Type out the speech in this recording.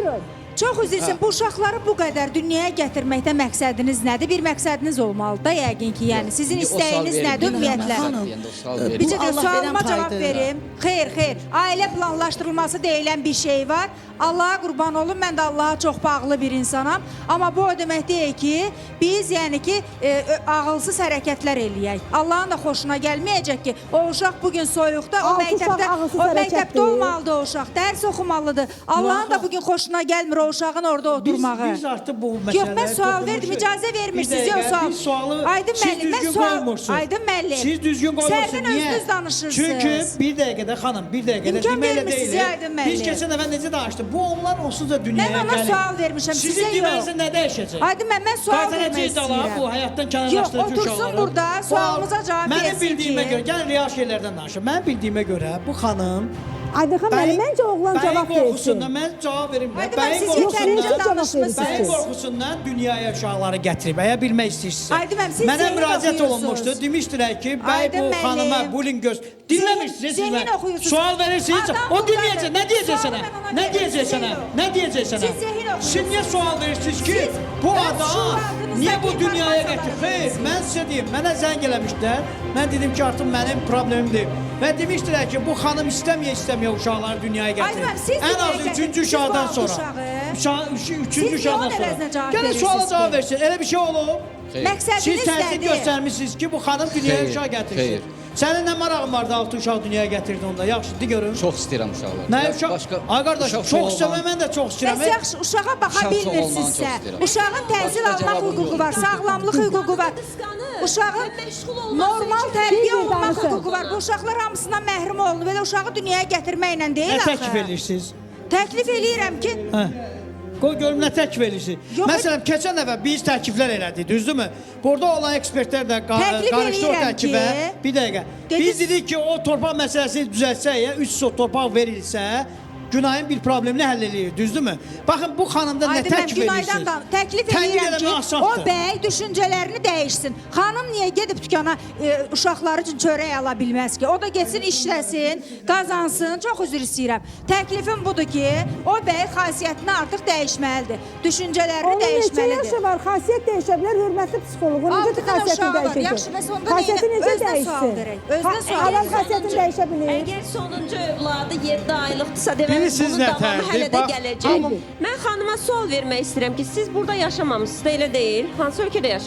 Buyurun. Çox üzr istəyirəm, bu uşaqları bu qədər dünyaya gətirməkdə məqsədiniz nədir? Bir məqsədiniz olmalıdır da yəqin ki, yəni sizin istəyiniz nədir ümumiyyətlə? Bircə də sualıma cavab verim. Xeyr. Ailə planlaşdırılması deyilən bir şey var. Allaha qurban olun, mən də Allaha çox bağlı bir insanam. Amma bu o demək deyil ki, biz yəni ki, ağılsız hərəkətlər eləyək. Allahın da xoşuna gəlməyəcək ki, o uşaq bugün soyuqda, o məktəbdə olmalıdır o uşaq, dərs oxumalıdır. Allahın da bugün xoşuna gəlmir o uşağın orada oturmağı. Biz artıq bu məsələləri... Yox, mən sual verdim, icazə vermirsiniz, yox sual. Biz sualı siz düzgün qoymursunuz. Aydın müəllim. Siz düzgün qoymursunuz. Sərdən özünüz danışırsınız. Çünki bir dəqiqədə xanım, bir dəqiqədə deməklə deyil. Biz keçən dəfə necə danışdıq? Bu onlar onsuz da dünyaya gəlir. Mən ona sual vermişəm, sizə yox. Sizin deməyinizə nə dəyişəcək? Aydın mən sual vermək istəyirəm. Bu həyatdan kənarlaşdırıcı uşaqlar. Yox, otursun burada, sualımıza cavab versin ki. Mənim bildiyimə görə, gəlin real şeylərdən danışım. Mənim bildiyimə görə bu xanım Aydın müəllim, məncə oğlan cavab versin. Mən cavab verim. Aydın mən siz yetərincə danışmışsınız. Bəyin qorxusundan dünyaya uşaqları gətirib. Əgər bilmək istəyirsinizsə. Aydın müəllim, siz mənə zemin müraciət oxuyursunuz. olunmuşdu. Demişdilər ki, bəy bu xanıma bullying dinləmirsiniz. Zemin oxuyursunuz. Sual verirsiniz. O dinləyəcək. Nə deyəcək sənə? Nə deyəcək sənə? Nə deyəcək sənə? Siz zemin oxuyursunuz. Siz niyə sual verirsiniz ki, bu adam niyə bu dünyaya gətirib? Xeyr, mən sizə deyim, mənə zəng eləmişdilər. Mən dedim ki, artıq mənim problemimdir. Və demişdilər ki, bu xanım istəməyə uşaqları dünyaya gətirir. Ən az 3-cü uşaqdan sonra. 3-cü uşaqdan sonra. Gəlin suala cavab versin. Elə bir şey olub. Siz təsir göstərmişsiniz ki, bu xanım dünyaya uşaq gətirsin. Sənin nə marağın vardı 6 uşaq dünyaya gətirdi onda? Yaxşı, de görün. Çox istəyirəm uşaqları. Nə uşaq? Ay qardaş, çox istəmə, mən də çox istəyirəm. Bəs yaxşı, uşağa baxa bilmirsinizsə, uşağın təhsil almaq hüququ var, sağlamlıq hüququ var. Uşağın normal tərbiyə olmaq hüququ var. Bu uşaqlar hamısından məhrum olunur. Belə uşağı dünyaya gətirməklə deyil axı. Nə təklif edirsiniz? Təklif eləyirəm ki... Qoy görüm nə təklif edirsiniz. Məsələn, keçən dəfə biz təkliflər elədik, düzdürmü? Burada olan ekspertlər də qarışdı o təklifə. Bir dəqiqə. Biz dedik ki, o torpaq məsələsini düzəltsək, 3 torpaq verilsə, günayın bir problemini həll edir, düzdürmü? Baxın, bu xanımda nə təklif edirsiniz? Təklif edirəm ki, o bəy düşüncələrini dəyişsin. Xanım niyə gedib dükana uşaqları üçün çörək ala bilməz ki? O da geçsin, işləsin, qazansın. Çox üzr istəyirəm. Təklifim budur ki, o bəy xasiyyətini artıq dəyişməlidir. Düşüncələrini dəyişməlidir. Onun neçə yaşı var, xasiyyət dəyişə bilər, hürmətli psixoloq. Necə xasiyyətini dəyişəcək? Xasiyyəti necə dəyişsin? Adam xasiyyətini dəyişə bilir. Əgər sonuncu övladı 7 aylıqdırsa, demək Bilirsiniz bunun nə davamı tərdir? hələ də gələcək. Mən xanıma sual vermək istəyirəm ki, siz burada yaşamamısınız da elə deyil. Hansı ölkədə yaşamısınız?